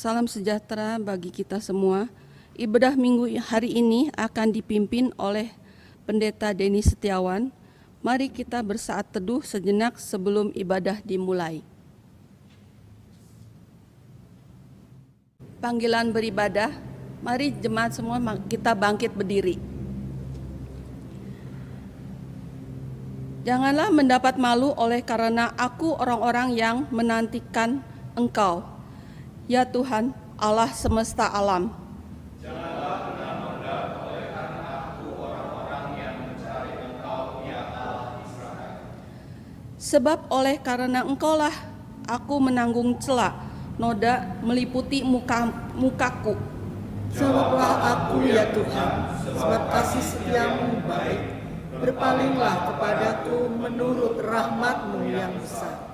Salam sejahtera bagi kita semua. Ibadah minggu hari ini akan dipimpin oleh Pendeta Denny Setiawan. Mari kita bersaat teduh sejenak sebelum ibadah dimulai. Panggilan beribadah, mari jemaat semua kita bangkit berdiri. Janganlah mendapat malu oleh karena aku orang-orang yang menantikan Engkau, ya Tuhan Allah semesta alam. Janganlah kena noda oleh karena aku orang-orang yang mencari Engkau, ya Allah Israel. Sebab oleh karena Engkaulah aku menanggung cela, noda meliputi mukaku. Jawablah aku ya Tuhan, sebab kasih setiamu baik. Berpalinglah kepadaku menurut rahmat-Mu yang besar.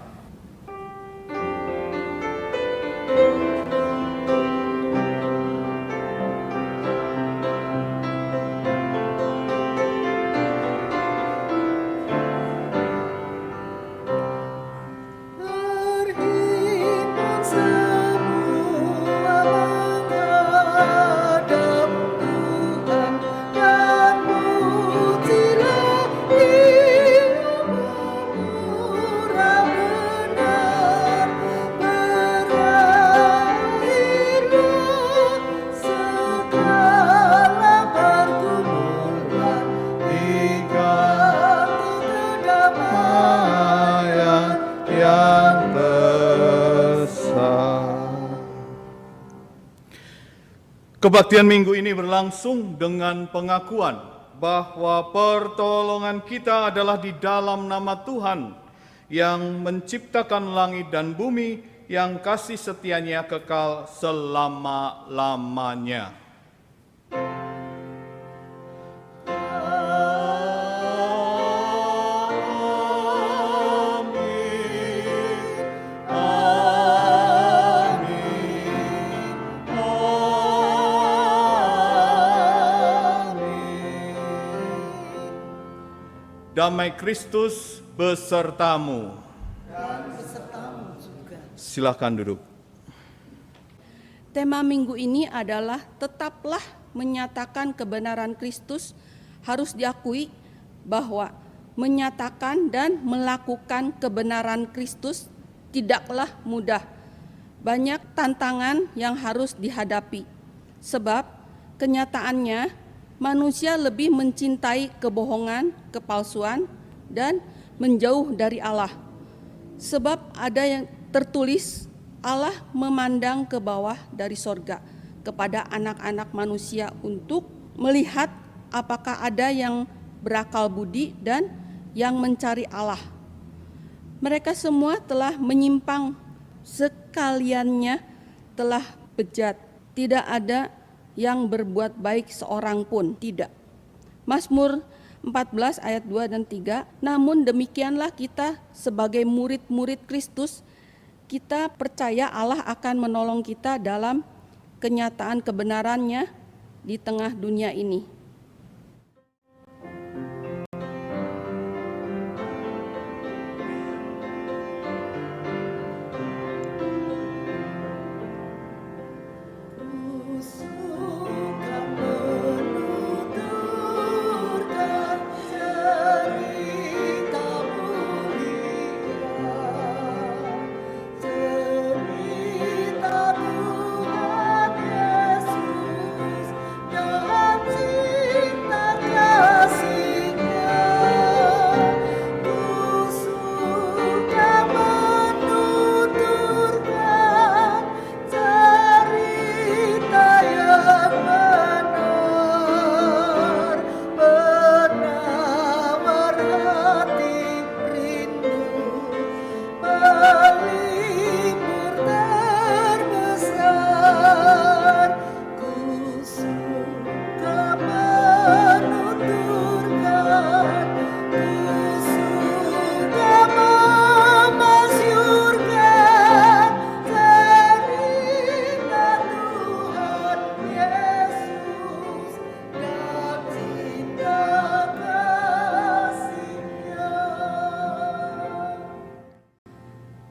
Kebaktian minggu ini berlangsung dengan pengakuan bahwa pertolongan kita adalah di dalam nama Tuhan yang menciptakan langit dan bumi, yang kasih setianya kekal selama-lamanya. Damai Kristus besertamu. Dan besertamu juga. Silakan duduk. Tema minggu ini adalah tetaplah menyatakan kebenaran Kristus. Harus diakui bahwa menyatakan dan melakukan kebenaran Kristus tidaklah mudah. Banyak tantangan yang harus dihadapi. Sebab kenyataannya manusia lebih mencintai kebohongan, kepalsuan, dan menjauh dari Allah. Sebab ada yang tertulis, Allah memandang ke bawah dari sorga kepada anak-anak manusia untuk melihat apakah ada yang berakal budi dan yang mencari Allah. Mereka semua telah menyimpang, sekaliannya telah bejat. Tidak ada yang berbuat baik seorang pun, tidak. Mazmur 14 ayat 2 dan 3, namun demikianlah kita sebagai murid-murid Kristus, kita percaya Allah akan menolong kita dalam kenyataan kebenarannya di tengah dunia ini. Cerita Tuhan Yesus dan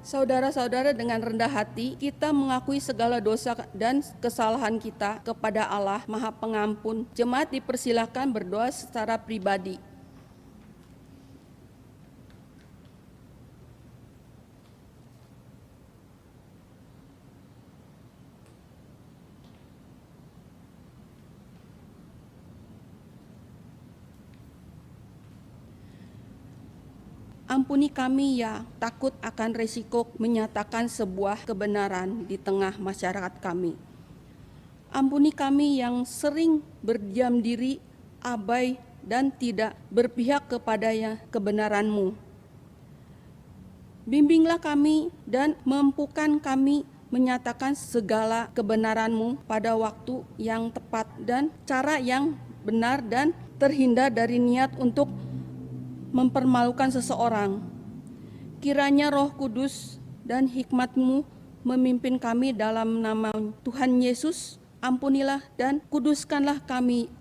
Saudara-saudara, dengan rendah hati kita mengakui segala dosa dan kesalahan kita kepada Allah Maha Pengampun. Jemaat dipersilakan berdoa secara pribadi. Ampuni kami ya takut akan resiko menyatakan sebuah kebenaran di tengah masyarakat kami. Ampuni kami yang sering berdiam diri, abai, dan tidak berpihak kepada kebenaran-Mu. Bimbinglah kami dan mampukan kami menyatakan segala kebenaran-Mu pada waktu yang tepat dan cara yang benar, dan terhindar dari niat untuk mempermalukan seseorang. Kiranya Roh Kudus dan hikmat-Mu memimpin kami dalam nama Tuhan Yesus. Ampunilah dan kuduskanlah kami.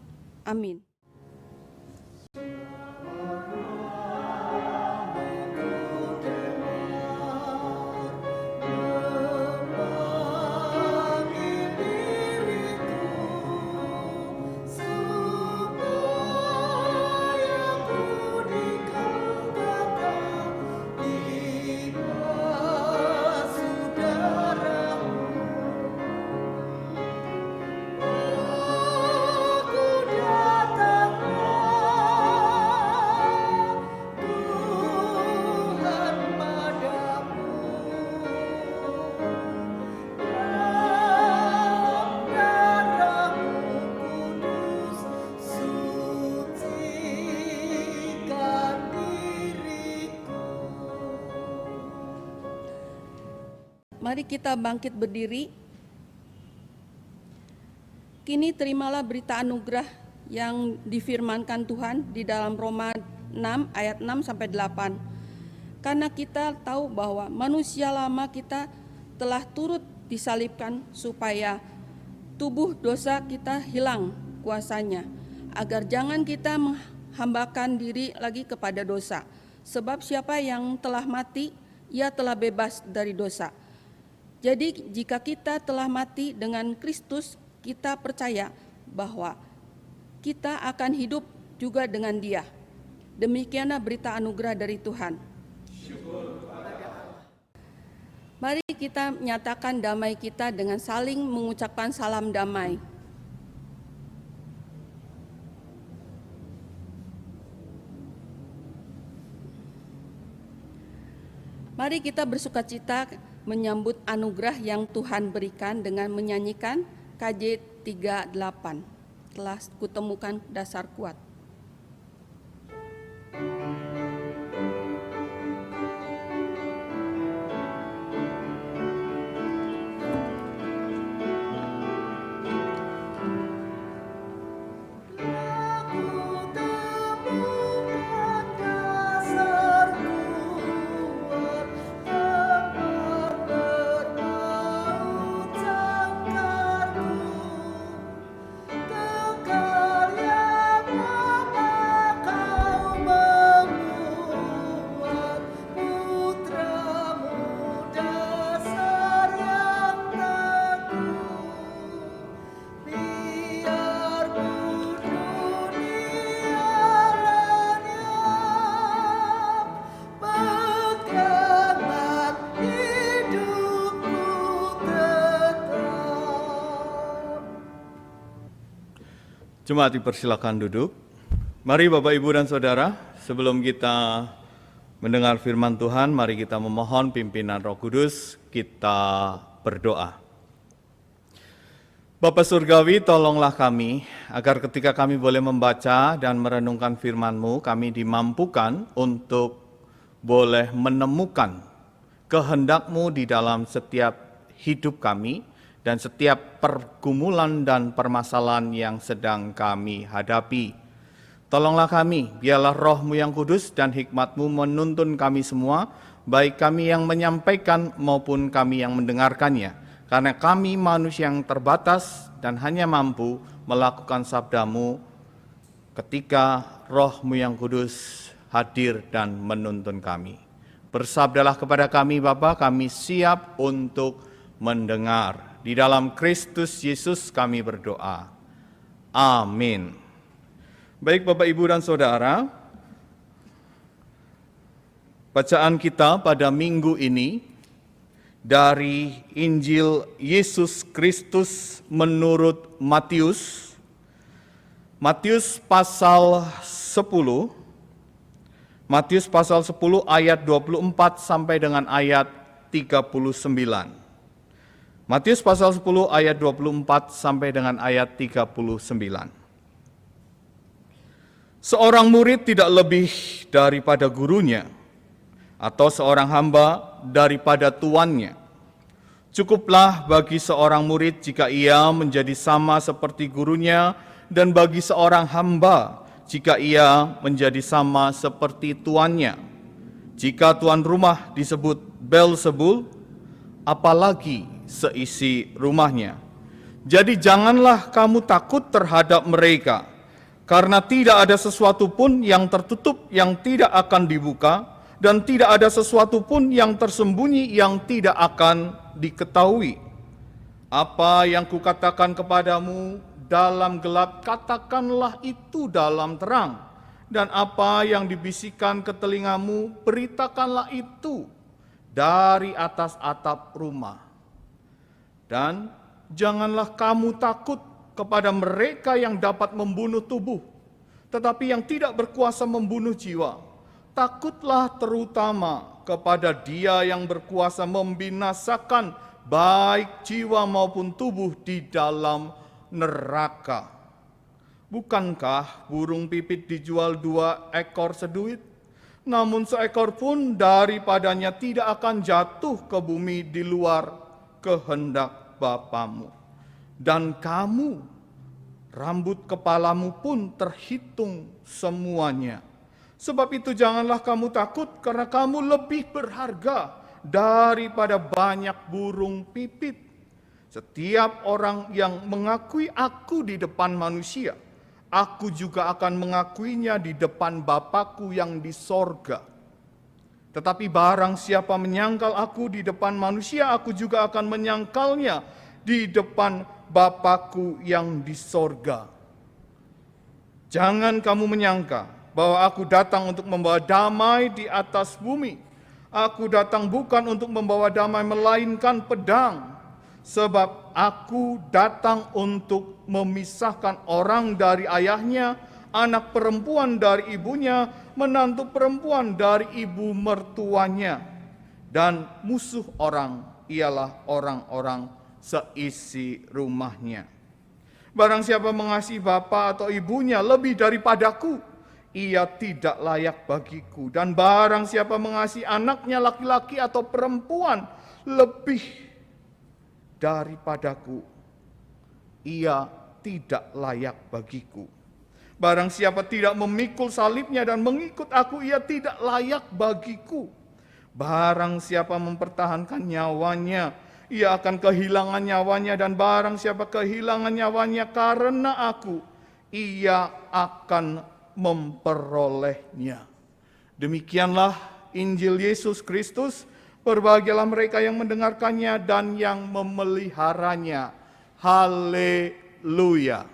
Amin. Mari kita bangkit berdiri. Kini terimalah berita anugerah yang difirmankan Tuhan di dalam Roma 6 ayat 6 sampai 8. Karena kita tahu bahwa manusia lama kita telah turut disalibkan supaya tubuh dosa kita hilang kuasanya, agar jangan kita menghambakan diri lagi kepada dosa. Sebab siapa yang telah mati, ia telah bebas dari dosa. Jadi jika kita telah mati dengan Kristus, kita percaya bahwa kita akan hidup juga dengan Dia. Demikianlah berita anugerah dari Tuhan. Mari kita nyatakan damai kita dengan saling mengucapkan salam damai. Mari kita bersukacita menyambut anugerah yang Tuhan berikan dengan menyanyikan KJ 38, Telah Kutemukan Dasar Kuat. Jemaat dipersilakan duduk. Mari Bapak, Ibu, dan Saudara, sebelum kita mendengar firman Tuhan, mari kita memohon pimpinan Roh Kudus, kita berdoa. Bapa Surgawi, tolonglah kami, agar ketika kami boleh membaca dan merenungkan firman-Mu, kami dimampukan untuk boleh menemukan kehendak-Mu di dalam setiap hidup kami, dan setiap pergumulan dan permasalahan yang sedang kami hadapi. Tolonglah kami, biarlah Roh-Mu yang kudus dan hikmat-Mu menuntun kami semua, baik kami yang menyampaikan maupun kami yang mendengarkannya. Karena kami manusia yang terbatas dan hanya mampu melakukan sabda-Mu ketika Roh-Mu yang kudus hadir dan menuntun kami. Bersabdalah kepada kami Bapa, kami siap untuk mendengar. Di dalam Kristus Yesus kami berdoa. Amin. Baik Bapak, Ibu, dan Saudara, bacaan kita pada minggu ini dari Injil Yesus Kristus menurut Matius. Matius pasal 10. Matius pasal 10 ayat 24 sampai dengan ayat 39. Matius pasal 10 ayat 24 sampai dengan ayat 39. Seorang murid tidak lebih daripada gurunya, atau seorang hamba daripada tuannya. Cukuplah bagi seorang murid jika ia menjadi sama seperti gurunya, dan bagi seorang hamba jika ia menjadi sama seperti tuannya. Jika tuan rumah disebut Beelzebul, apalagi seisi rumahnya. Jadi janganlah kamu takut terhadap mereka, karena tidak ada sesuatu pun yang tertutup yang tidak akan dibuka, dan tidak ada sesuatu pun yang tersembunyi yang tidak akan diketahui. Apa yang kukatakan kepadamu dalam gelap, katakanlah itu dalam terang. Dan apa yang dibisikkan ke telingamu, beritakanlah itu dari atas atap rumah. Dan janganlah kamu takut kepada mereka yang dapat membunuh tubuh, tetapi yang tidak berkuasa membunuh jiwa. Takutlah terutama kepada Dia yang berkuasa membinasakan baik jiwa maupun tubuh di dalam neraka. Bukankah burung pipit dijual 2 ekor seduit? Namun seekor pun daripadanya tidak akan jatuh ke bumi di luar kehendak Bapamu. Dan kamu, rambut kepalamu pun terhitung semuanya. Sebab itu janganlah kamu takut, karena kamu lebih berharga daripada banyak burung pipit. Setiap orang yang mengakui aku di depan manusia, aku juga akan mengakuinya di depan Bapa-Ku yang di sorga. Tetapi barang siapa menyangkal aku di depan manusia, aku juga akan menyangkalnya di depan Bapa-Ku yang di sorga. Jangan kamu menyangka bahwa aku datang untuk membawa damai di atas bumi. Aku datang bukan untuk membawa damai, melainkan pedang. Sebab aku datang untuk memisahkan orang dari ayahnya, anak perempuan dari ibunya, menantu perempuan dari ibu mertuanya. Dan musuh orang ialah orang-orang seisi rumahnya. Barang siapa mengasihi bapa atau ibunya lebih daripadaku, ia tidak layak bagiku. Dan barang siapa mengasihi anaknya laki-laki atau perempuan lebih daripadaku, ia tidak layak bagiku. Barang siapa tidak memikul salibnya dan mengikut aku, ia tidak layak bagiku. Barang siapa mempertahankan nyawanya, ia akan kehilangan nyawanya. Dan barang siapa kehilangan nyawanya karena aku, ia akan memperolehnya. Demikianlah Injil Yesus Kristus. Berbahagialah mereka yang mendengarkannya dan yang memeliharanya. Haleluya.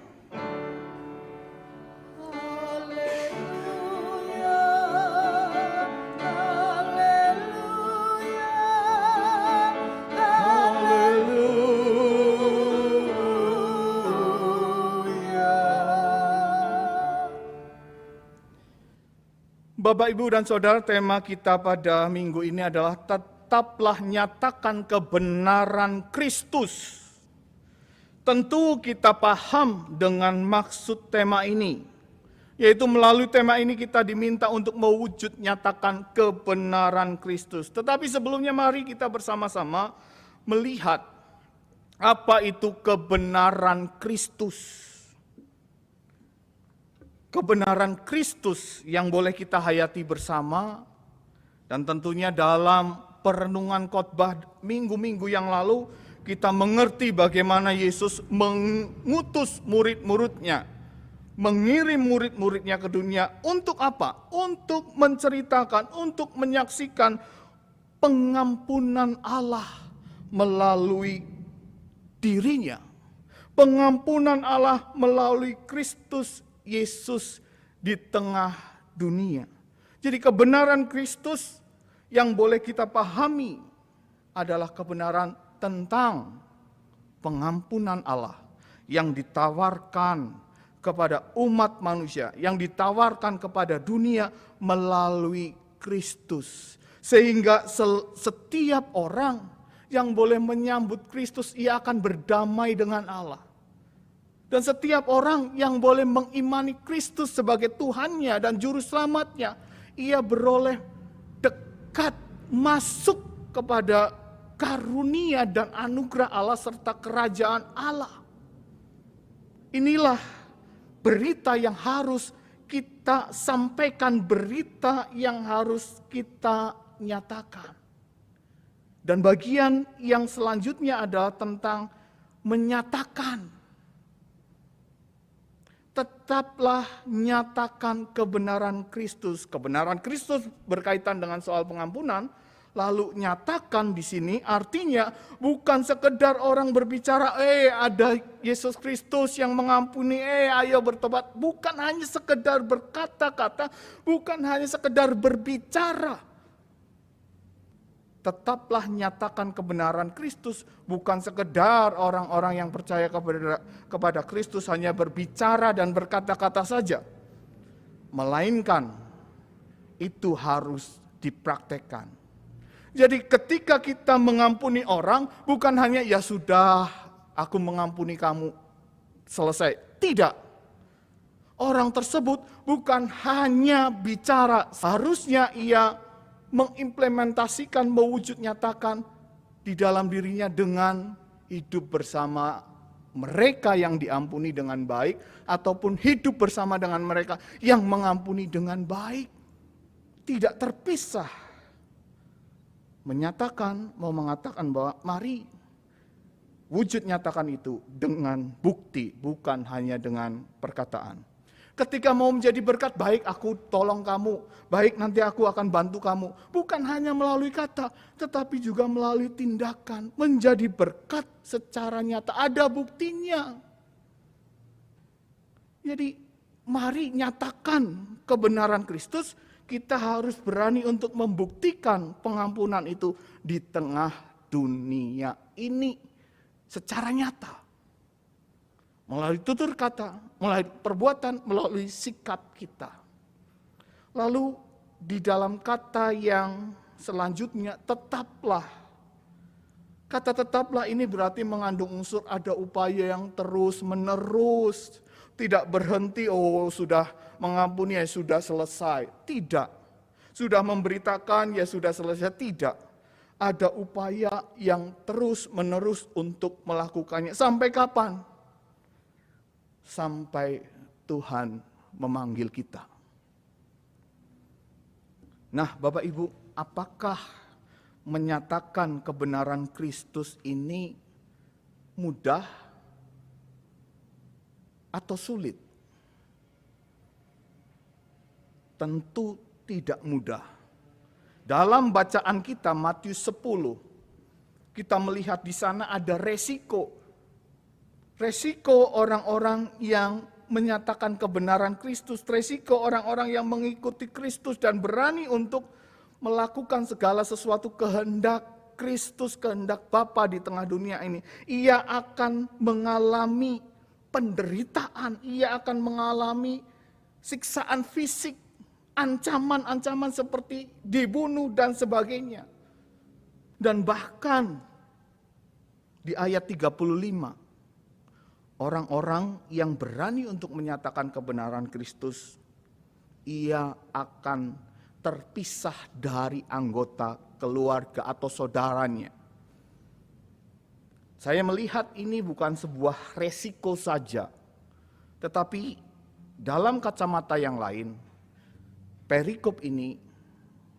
Bapak, Ibu, dan Saudara, tema kita pada minggu ini adalah tetaplah nyatakan kebenaran Kristus. Tentu kita paham dengan maksud tema ini, yaitu melalui tema ini kita diminta untuk mewujud nyatakan kebenaran Kristus. Tetapi sebelumnya mari kita bersama-sama melihat apa itu kebenaran Kristus. Kebenaran Kristus yang boleh kita hayati bersama, dan tentunya dalam perenungan khotbah minggu-minggu yang lalu kita mengerti bagaimana Yesus mengutus murid-muridnya, mengirim murid-muridnya ke dunia untuk apa? Untuk menceritakan, untuk menyaksikan, pengampunan Allah melalui dirinya. Pengampunan Allah melalui Kristus Yesus di tengah dunia. Jadi kebenaran Kristus yang boleh kita pahami adalah kebenaran tentang pengampunan Allah yang ditawarkan kepada umat manusia, yang ditawarkan kepada dunia melalui Kristus. Sehingga setiap orang yang boleh menyambut Kristus, ia akan berdamai dengan Allah. Dan setiap orang yang boleh mengimani Kristus sebagai Tuhannya dan Juru Selamatnya, ia beroleh dekat masuk kepada karunia dan anugerah Allah serta kerajaan Allah. Inilah berita yang harus kita sampaikan, berita yang harus kita nyatakan. Dan bagian yang selanjutnya adalah tentang menyatakan. Tetaplah nyatakan kebenaran Kristus. Kebenaran Kristus berkaitan dengan soal pengampunan. Lalu nyatakan di sini artinya bukan sekedar orang berbicara, ada Yesus Kristus yang mengampuni, ayo bertobat. Bukan hanya sekedar berkata-kata, bukan hanya sekedar berbicara. Tetaplah nyatakan kebenaran Kristus, bukan sekedar orang-orang yang percaya kepada Kristus hanya berbicara dan berkata-kata saja. Melainkan itu harus dipraktekkan. Jadi ketika kita mengampuni orang, bukan hanya ya sudah aku mengampuni kamu, selesai. Tidak. Orang tersebut bukan hanya bicara, seharusnya ia mengimplementasikan, mewujud nyatakan di dalam dirinya dengan hidup bersama mereka yang diampuni dengan baik, ataupun hidup bersama dengan mereka yang mengampuni dengan baik. Tidak terpisah. Mau mengatakan bahwa mari wujud nyatakan itu dengan bukti, bukan hanya dengan perkataan. Ketika mau menjadi berkat, baik aku tolong kamu, baik nanti aku akan bantu kamu. Bukan hanya melalui kata, tetapi juga melalui tindakan. Menjadi berkat secara nyata, ada buktinya. Jadi mari nyatakan kebenaran Kristus, kita harus berani untuk membuktikan pengampunan itu di tengah dunia ini secara nyata. Melalui tutur kata, melalui perbuatan, melalui sikap kita. Lalu di dalam kata yang selanjutnya, tetaplah. Kata tetaplah ini berarti mengandung unsur ada upaya yang terus menerus. Tidak berhenti, sudah mengampuni ya sudah selesai. Tidak. Sudah memberitakan ya sudah selesai. Tidak. Ada upaya yang terus menerus untuk melakukannya. Sampai kapan? Sampai Tuhan memanggil kita. Nah, Bapak Ibu, apakah menyatakan kebenaran Kristus ini mudah atau sulit? Tentu tidak mudah. Dalam bacaan kita Matius 10, kita melihat di sana ada resiko. Resiko orang-orang yang menyatakan kebenaran Kristus, resiko orang-orang yang mengikuti Kristus dan berani untuk melakukan segala sesuatu kehendak Kristus, kehendak Bapa di tengah dunia ini. Ia akan mengalami penderitaan, ia akan mengalami siksaan fisik, ancaman-ancaman seperti dibunuh dan sebagainya. Dan bahkan di ayat 35, orang-orang yang berani untuk menyatakan kebenaran Kristus, ia akan terpisah dari anggota keluarga atau saudaranya. Saya melihat ini bukan sebuah resiko saja, tetapi dalam kacamata yang lain, perikop ini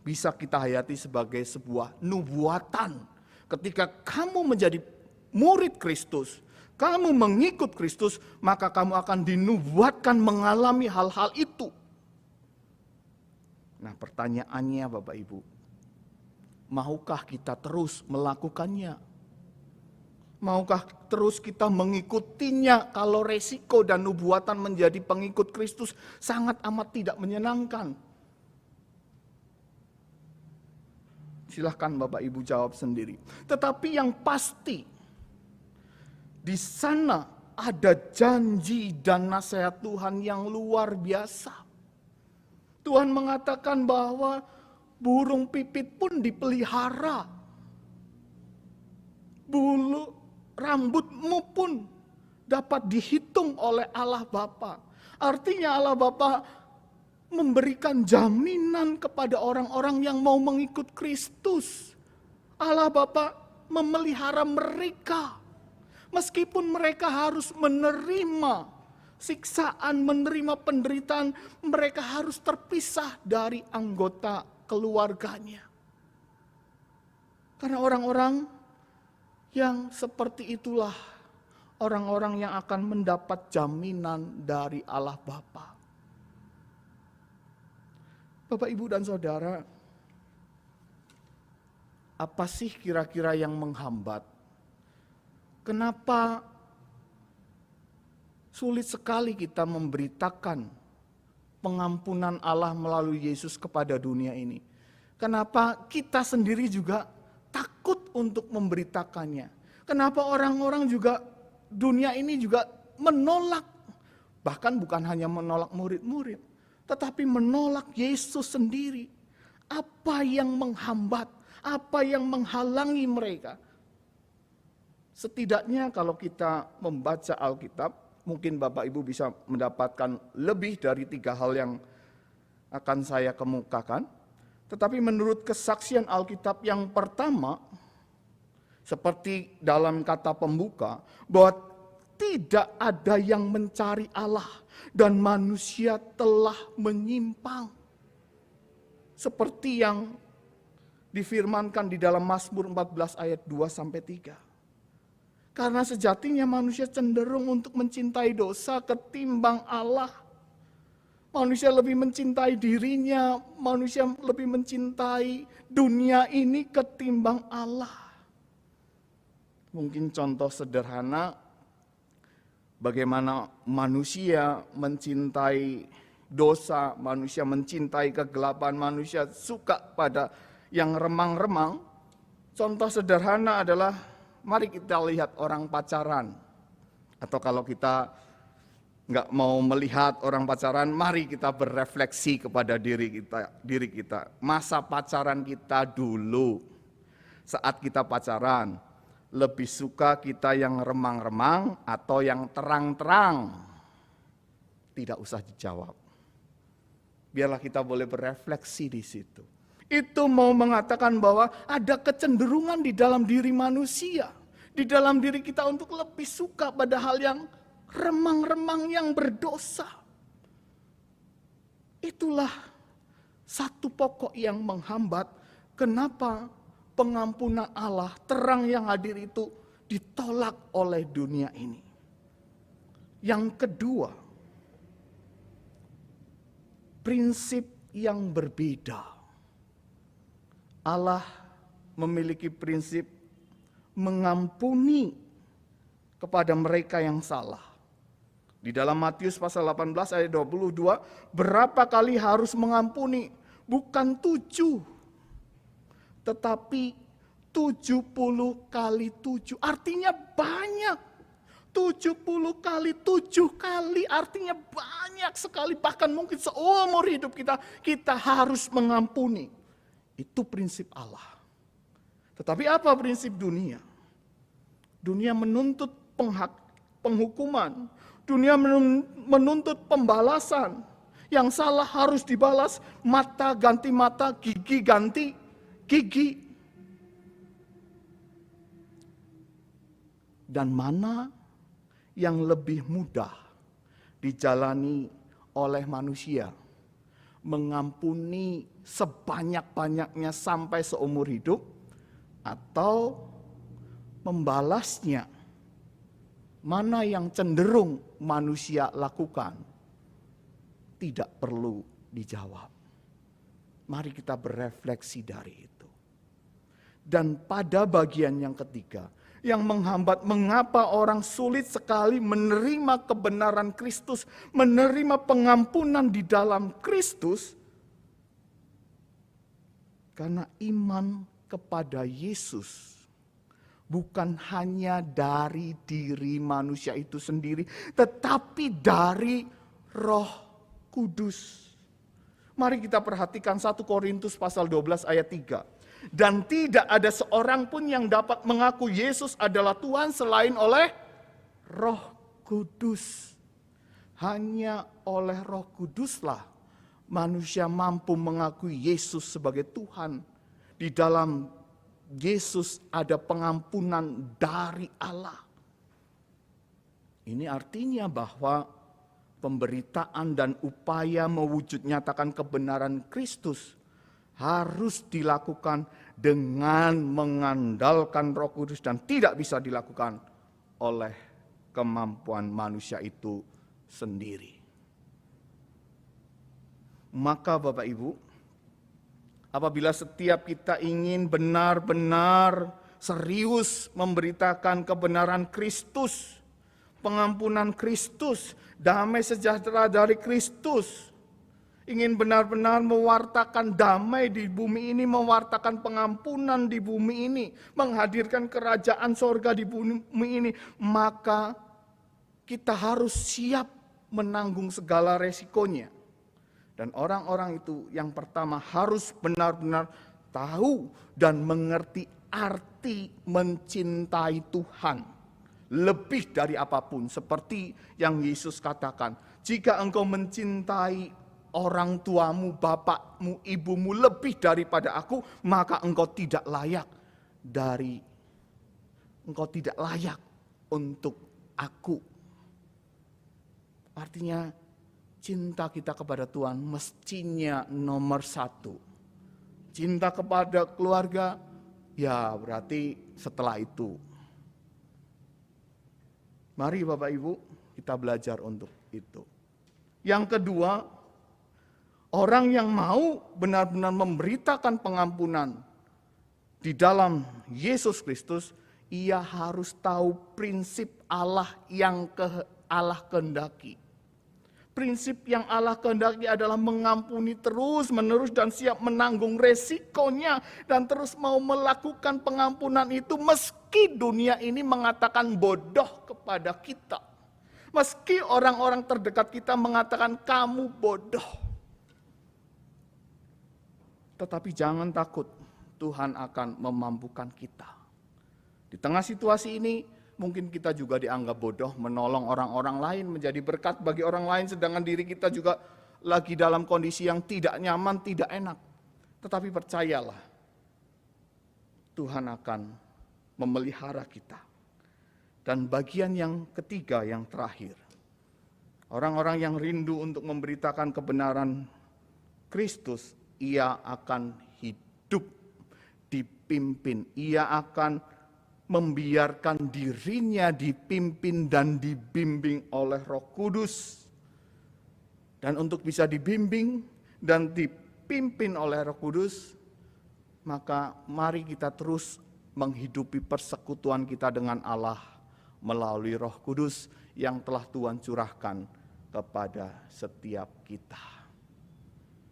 bisa kita hayati sebagai sebuah nubuatan. Ketika kamu menjadi murid Kristus, kamu mengikut Kristus, maka kamu akan dinubuatkan mengalami hal-hal itu. Nah, pertanyaannya Bapak Ibu, maukah kita terus melakukannya? Maukah terus kita mengikutinya kalau resiko dan nubuatan menjadi pengikut Kristus sangat amat tidak menyenangkan? Silahkan Bapak Ibu jawab sendiri. Tetapi yang pasti, di sana ada janji dan nasihat Tuhan yang luar biasa. Tuhan mengatakan bahwa burung pipit pun dipelihara. Bulu rambutmu pun dapat dihitung oleh Allah Bapa. Artinya Allah Bapa memberikan jaminan kepada orang-orang yang mau mengikut Kristus. Allah Bapa memelihara mereka. Meskipun mereka harus menerima siksaan, menerima penderitaan, mereka harus terpisah dari anggota keluarganya. Karena orang-orang yang seperti itulah orang-orang yang akan mendapat jaminan dari Allah Bapa. Bapak, Ibu, dan Saudara, apa sih kira-kira yang menghambat? Kenapa sulit sekali kita memberitakan pengampunan Allah melalui Yesus kepada dunia ini? Kenapa kita sendiri juga takut untuk memberitakannya? Kenapa orang-orang juga dunia ini juga menolak? Bahkan bukan hanya menolak murid-murid, tetapi menolak Yesus sendiri. Apa yang menghambat? Apa yang menghalangi mereka? Setidaknya kalau kita membaca Alkitab, mungkin Bapak Ibu bisa mendapatkan lebih dari 3 hal yang akan saya kemukakan. Tetapi menurut kesaksian Alkitab yang pertama, seperti dalam kata pembuka, bahwa tidak ada yang mencari Allah dan manusia telah menyimpang. Seperti yang difirmankan di dalam Mazmur 14 ayat 2-3. Karena sejatinya manusia cenderung untuk mencintai dosa ketimbang Allah. Manusia lebih mencintai dirinya, manusia lebih mencintai dunia ini ketimbang Allah. Mungkin contoh sederhana, bagaimana manusia mencintai dosa, manusia mencintai kegelapan, manusia suka pada yang remang-remang. Contoh sederhana adalah, mari kita lihat orang pacaran. Atau kalau kita nggak mau melihat orang pacaran, mari kita berefleksi kepada diri kita. Masa pacaran kita dulu, saat kita pacaran, lebih suka kita yang remang-remang atau yang terang-terang? Tidak usah dijawab. Biarlah kita boleh berefleksi di situ. Itu mau mengatakan bahwa ada kecenderungan di dalam diri manusia, di dalam diri kita untuk lebih suka pada hal yang remang-remang, yang berdosa. Itulah satu pokok yang menghambat kenapa pengampunan Allah, terang yang hadir itu ditolak oleh dunia ini. Yang kedua, prinsip yang berbeda. Allah memiliki prinsip mengampuni kepada mereka yang salah. Di dalam Matius pasal 18 ayat 22, berapa kali harus mengampuni? Bukan 7, tetapi 70 kali 7. Artinya banyak. 70 kali 7 kali artinya banyak sekali. Bahkan mungkin seumur hidup kita harus mengampuni. Itu prinsip Allah. Tetapi apa prinsip dunia? Dunia menuntut penghukuman. Dunia menuntut pembalasan. Yang salah harus dibalas, mata ganti mata, gigi ganti gigi. Dan mana yang lebih mudah dijalani oleh manusia? Mengampuni sebanyak-banyaknya sampai seumur hidup, atau membalasnya? Mana yang cenderung manusia lakukan? Tidak perlu dijawab. Mari kita berefleksi dari itu. Dan pada bagian yang ketiga, yang menghambat mengapa orang sulit sekali menerima kebenaran Kristus, menerima pengampunan di dalam Kristus, karena iman kepada Yesus bukan hanya dari diri manusia itu sendiri, tetapi dari Roh Kudus. Mari kita perhatikan 1 Korintus pasal 12 ayat 3. Dan tidak ada seorang pun yang dapat mengaku Yesus adalah Tuhan selain oleh Roh Kudus. Hanya oleh Roh Kuduslah manusia mampu mengakui Yesus sebagai Tuhan. Di dalam Yesus ada pengampunan dari Allah. Ini artinya bahwa pemberitaan dan upaya mewujud nyatakan kebenaran Kristus harus dilakukan dengan mengandalkan Roh Kudus dan tidak bisa dilakukan oleh kemampuan manusia itu sendiri. Maka Bapak Ibu, apabila setiap kita ingin benar-benar serius memberitakan kebenaran Kristus, pengampunan Kristus, damai sejahtera dari Kristus, ingin benar-benar mewartakan damai di bumi ini, mewartakan pengampunan di bumi ini, menghadirkan kerajaan sorga di bumi ini, maka kita harus siap menanggung segala resikonya. Dan orang-orang itu yang pertama harus benar-benar tahu dan mengerti arti mencintai Tuhan. Lebih dari apapun, seperti yang Yesus katakan, jika engkau mencintai orang tuamu, bapakmu, ibumu lebih daripada aku, maka engkau tidak layak untuk aku. Artinya cinta kita kepada Tuhan mestinya nomor 1. Cinta kepada keluarga, ya berarti setelah itu. Mari Bapak Ibu, kita belajar untuk itu. Yang kedua, orang yang mau benar-benar memberitakan pengampunan di dalam Yesus Kristus, ia harus tahu prinsip Allah yang Allah kehendaki. Prinsip yang Allah kehendaki adalah mengampuni terus-menerus dan siap menanggung resikonya. Dan terus mau melakukan pengampunan itu meski dunia ini mengatakan bodoh kepada kita. Meski orang-orang terdekat kita mengatakan kamu bodoh. Tetapi jangan takut, Tuhan akan memampukan kita. Di tengah situasi ini, mungkin kita juga dianggap bodoh menolong orang-orang lain, menjadi berkat bagi orang lain, sedangkan diri kita juga lagi dalam kondisi yang tidak nyaman, tidak enak. Tetapi percayalah, Tuhan akan memelihara kita. Dan bagian yang ketiga, yang terakhir, orang-orang yang rindu untuk memberitakan kebenaran Kristus, ia akan hidup dipimpin, ia akan membiarkan dirinya dipimpin dan dibimbing oleh Roh Kudus. Dan untuk bisa dibimbing dan dipimpin oleh Roh Kudus, maka mari kita terus menghidupi persekutuan kita dengan Allah melalui Roh Kudus yang telah Tuhan curahkan kepada setiap kita.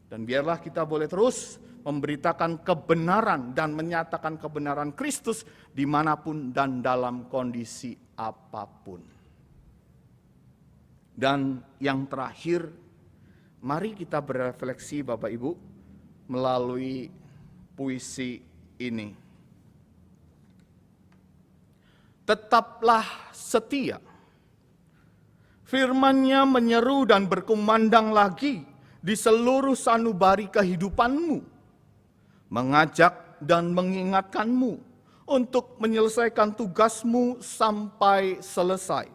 Dan biarlah kita boleh terus memberitakan kebenaran dan menyatakan kebenaran Kristus dimanapun dan dalam kondisi apapun. Dan yang terakhir, mari kita berefleksi Bapak Ibu melalui puisi ini. Tetaplah setia. Firman-Nya menyeru dan berkumandang lagi di seluruh sanubari kehidupanmu, mengajak dan mengingatkanmu untuk menyelesaikan tugasmu sampai selesai.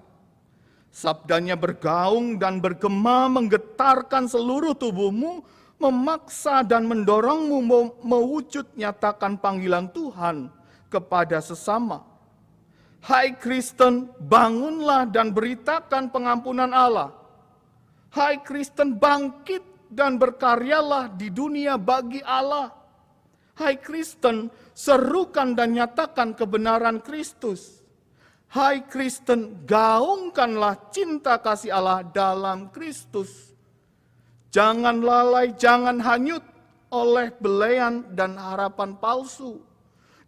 Sabdanya bergaung dan bergema menggetarkan seluruh tubuhmu, memaksa dan mendorongmu mewujud nyatakan panggilan Tuhan kepada sesama. Hai Kristen, bangunlah dan beritakan pengampunan Allah. Hai Kristen, bangkit dan berkaryalah di dunia bagi Allah. Hai Kristen, serukan dan nyatakan kebenaran Kristus. Hai Kristen, gaungkanlah cinta kasih Allah dalam Kristus. Jangan lalai, jangan hanyut oleh belean dan harapan palsu.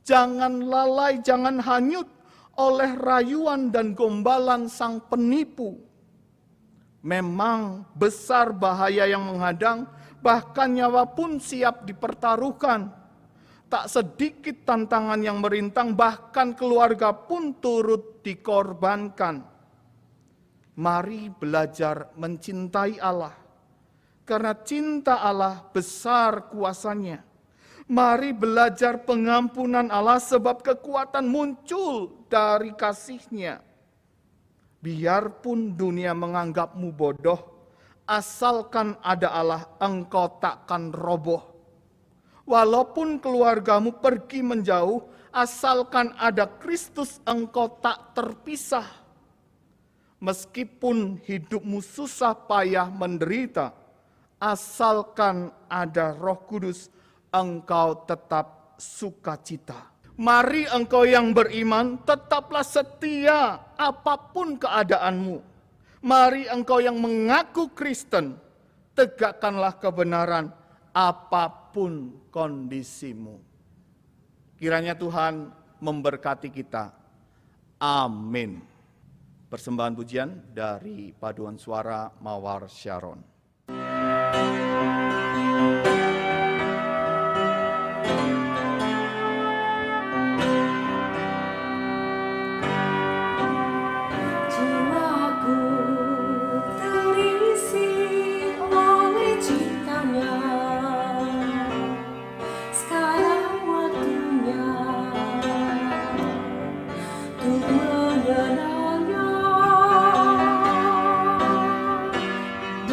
Jangan lalai, jangan hanyut oleh rayuan dan gombalan sang penipu. Memang besar bahaya yang menghadang, bahkan nyawa pun siap dipertaruhkan. Tak sedikit tantangan yang merintang, bahkan keluarga pun turut dikorbankan. Mari belajar mencintai Allah, karena cinta Allah besar kuasanya. Mari belajar pengampunan Allah sebab kekuatan muncul dari kasih-Nya. Biarpun dunia menganggapmu bodoh, asalkan ada Allah, engkau takkan roboh. Walaupun keluargamu pergi menjauh, asalkan ada Kristus, engkau tak terpisah. Meskipun hidupmu susah payah menderita, asalkan ada Roh Kudus, engkau tetap sukacita. Mari engkau yang beriman, tetaplah setia apapun keadaanmu. Mari engkau yang mengaku Kristen, tegakkanlah kebenaran apapun kondisimu. Kiranya Tuhan memberkati kita. Amin. Persembahan pujian dari Paduan Suara Mawar Sharon. Jiwaku terisi oleh cintanya, sekarang waktunya untuk mengenalnya.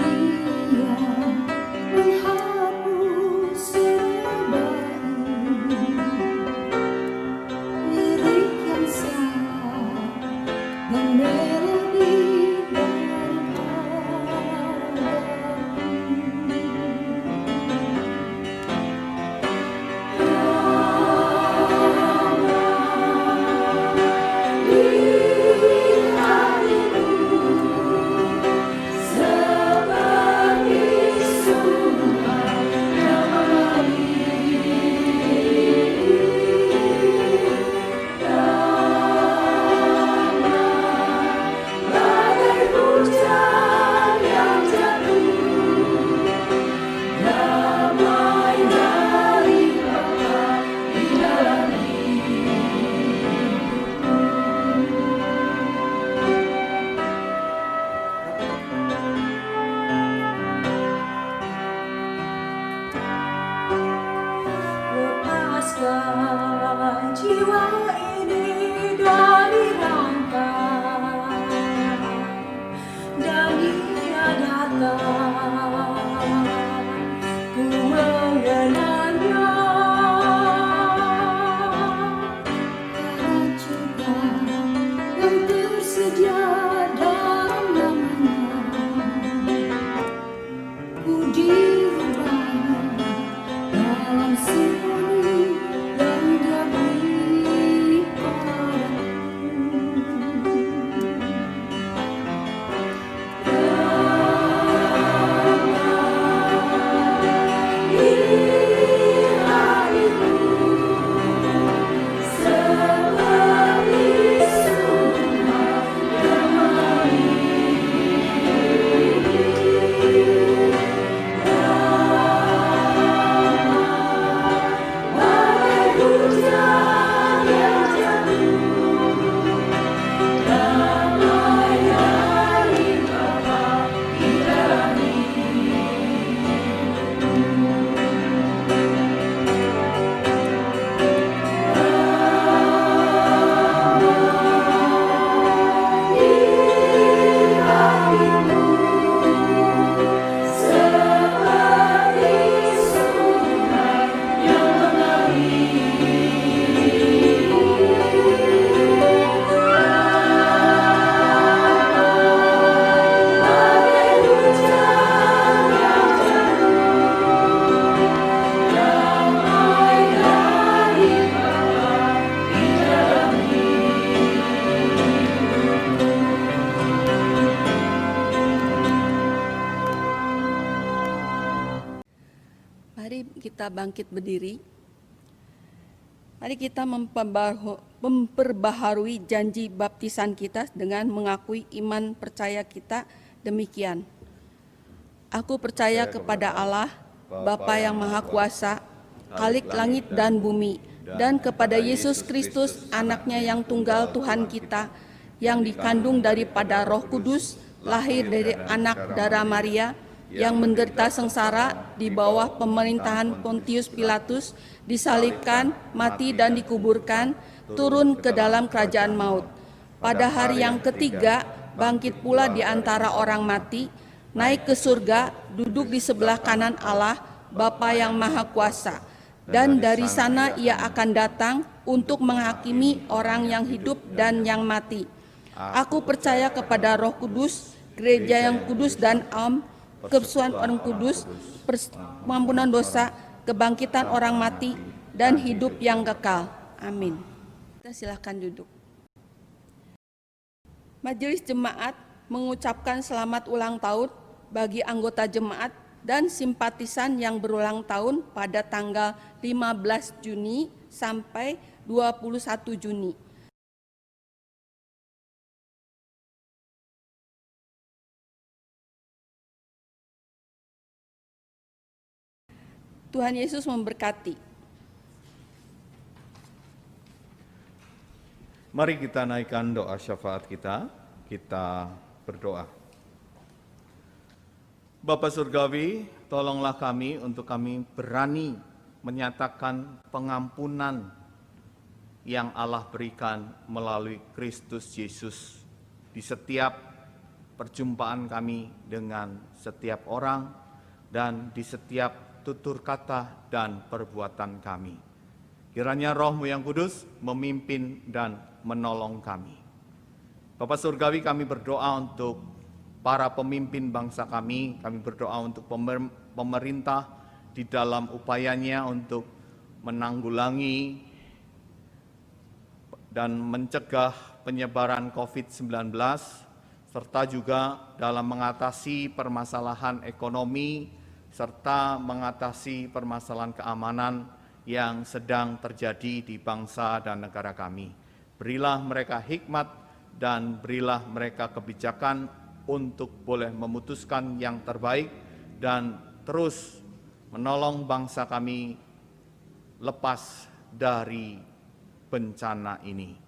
Dia kita bangkit berdiri. Mari kita memperbaharui janji baptisan kita dengan mengakui iman percaya kita demikian. Aku percaya kepada Allah, Bapa yang Maha Kuasa, Khalik langit dan bumi, dan kepada Yesus Kristus, anaknya yang tunggal Tuhan kita, yang dikandung daripada Roh Kudus, lahir dari anak darah Maria, yang menderita sengsara di bawah pemerintahan Pontius Pilatus, disalibkan, mati dan dikuburkan, turun ke dalam kerajaan maut. Pada hari yang ketiga, bangkit pula di antara orang mati, naik ke surga, duduk di sebelah kanan Allah, Bapa yang Maha Kuasa. Dan dari sana ia akan datang untuk menghakimi orang yang hidup dan yang mati. Aku percaya kepada Roh Kudus, gereja yang kudus dan kebesuhan orang kudus, pengampunan dosa, kebangkitan orang mati, dan hidup yang kekal. Amin. Kita silakan duduk. Majelis Jemaat mengucapkan selamat ulang tahun bagi anggota jemaat dan simpatisan yang berulang tahun pada tanggal 15 Juni sampai 21 Juni. Tuhan Yesus memberkati. Mari kita naikkan doa syafaat kita berdoa. Bapa Surgawi, tolonglah kami untuk kami berani menyatakan pengampunan yang Allah berikan melalui Kristus Yesus di setiap perjumpaan kami dengan setiap orang dan di setiap tutur kata dan perbuatan kami. Kiranya Roh-Mu yang kudus memimpin dan menolong kami. Bapa Surgawi, kami berdoa untuk para pemimpin bangsa kami berdoa untuk pemerintah di dalam upayanya untuk menanggulangi dan mencegah penyebaran COVID-19, serta juga dalam mengatasi permasalahan ekonomi, serta mengatasi permasalahan keamanan yang sedang terjadi di bangsa dan negara kami. Berilah mereka hikmat dan berilah mereka kebijakan untuk boleh memutuskan yang terbaik dan terus menolong bangsa kami lepas dari bencana ini.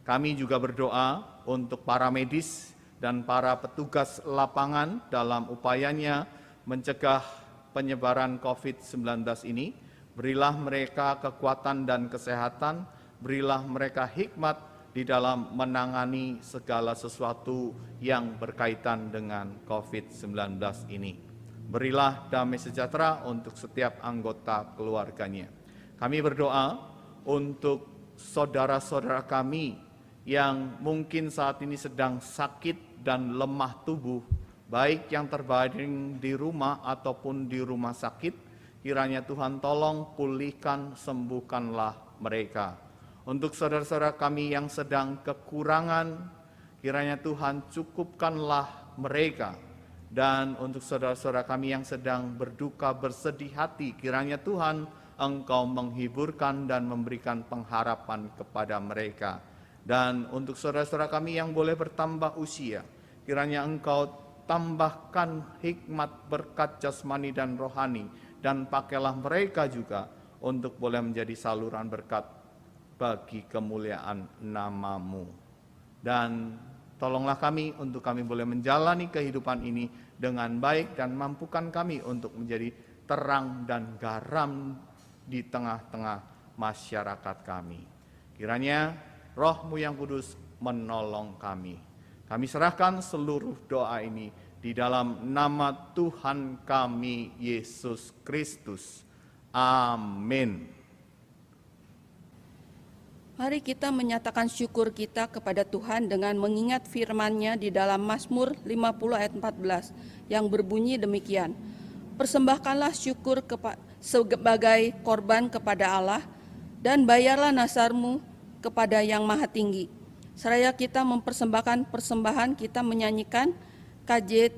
Kami juga berdoa untuk para medis dan para petugas lapangan dalam upayanya mencegah penyebaran COVID-19 ini. Berilah mereka kekuatan dan kesehatan, berilah mereka hikmat di dalam menangani segala sesuatu yang berkaitan dengan COVID-19 ini. Berilah damai sejahtera untuk setiap anggota keluarganya. Kami berdoa untuk saudara-saudara kami yang mungkin saat ini sedang sakit dan lemah tubuh, baik yang terbaring di rumah ataupun di rumah sakit, kiranya Tuhan tolong pulihkan, sembuhkanlah mereka. Untuk saudara-saudara kami yang sedang kekurangan, kiranya Tuhan cukupkanlah mereka. Dan untuk saudara-saudara kami yang sedang berduka, bersedih hati, kiranya Tuhan Engkau menghiburkan dan memberikan pengharapan kepada mereka. Dan untuk saudara-saudara kami yang boleh bertambah usia, kiranya Engkau tambahkan hikmat, berkat jasmani dan rohani, dan pakailah mereka juga untuk boleh menjadi saluran berkat bagi kemuliaan nama-Mu. Dan tolonglah kami untuk kami boleh menjalani kehidupan ini dengan baik dan mampukan kami untuk menjadi terang dan garam di tengah-tengah masyarakat kami. Kiranya Roh-Mu yang kudus menolong kami. Kami serahkan seluruh doa ini di dalam nama Tuhan kami, Yesus Kristus. Amin. Mari kita menyatakan syukur kita kepada Tuhan dengan mengingat firman-Nya di dalam Mazmur 50 ayat 14 yang berbunyi demikian. Persembahkanlah syukur sebagai korban kepada Allah dan bayarlah nasarmu kepada Yang Maha Tinggi. Seraya kita mempersembahkan persembahan, kita menyanyikan KJ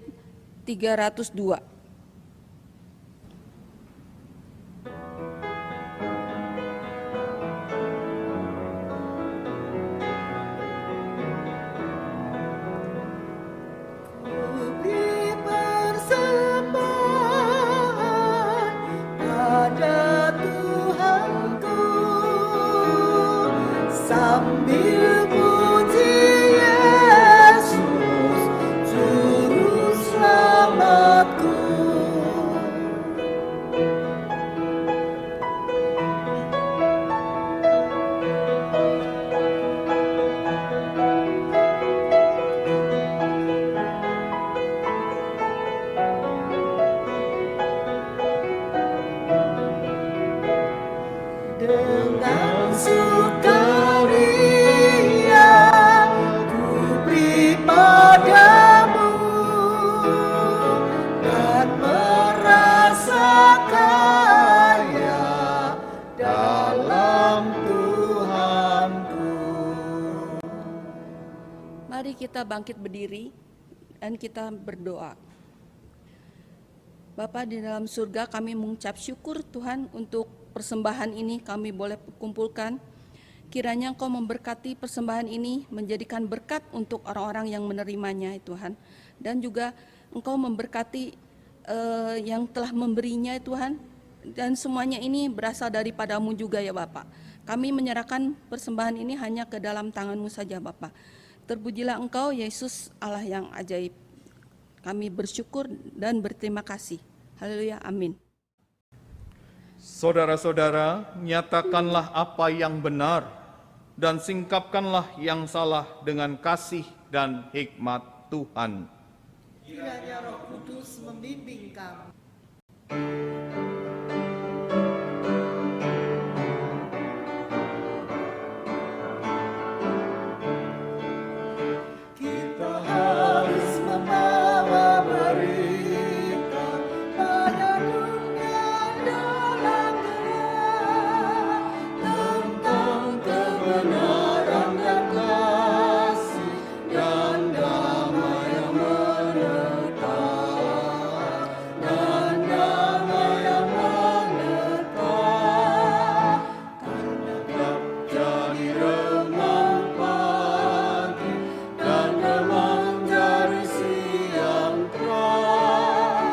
302. Mari kita bangkit berdiri dan kita berdoa. Bapa di dalam surga, kami mengucap syukur Tuhan untuk persembahan ini kami boleh kumpulkan. Kiranya Engkau memberkati persembahan ini, menjadikan berkat untuk orang-orang yang menerimanya Tuhan. Dan juga Engkau memberkati yang telah memberinya Tuhan. Dan semuanya ini berasal daripada-Mu juga ya Bapa. Kami menyerahkan persembahan ini hanya ke dalam tangan-Mu saja Bapa. Terpujilah Engkau Yesus Allah yang ajaib. Kami bersyukur dan berterima kasih. Haleluya, amin. Saudara-saudara, nyatakanlah apa yang benar dan singkapkanlah yang salah dengan kasih dan hikmat Tuhan. Kiranya Roh Kudus membimbing kami. Kita harus membawa berita pada dunia dalam gelap tentang kebenaran dan kasih dan damai yang menetap, dan damai yang menetap. Karena gelap jadi remang pagi dan remang jadi siang terang.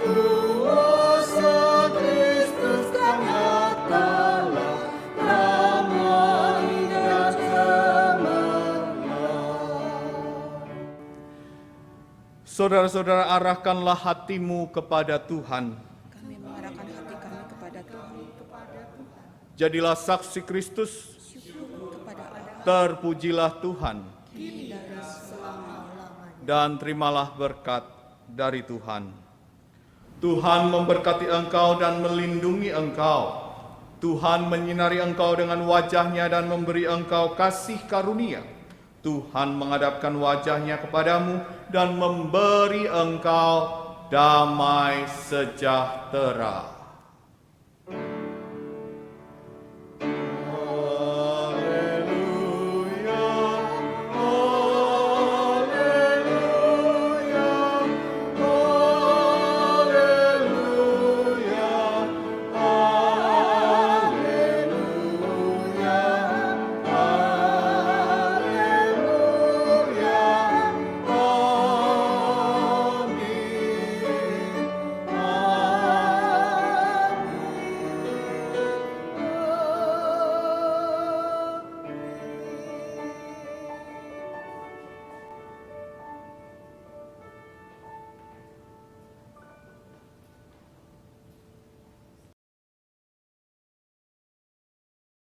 Kuasa Kristus kan nyatalah, damai dan cemerlang. Saudara-saudara, arahkanlah hatimu kepada Tuhan. Kami mengarahkan hati kami kepada Tuhan. Jadilah saksi Kristus, Syukur kepada Allah. terpujilah Tuhan, dan terimalah berkat dari Tuhan. Tuhan memberkati engkau dan melindungi engkau. Tuhan menyinari engkau dengan wajah-Nya dan memberi engkau kasih karunia. Tuhan menghadapkan wajah-Nya kepadamu dan memberi engkau damai sejahtera.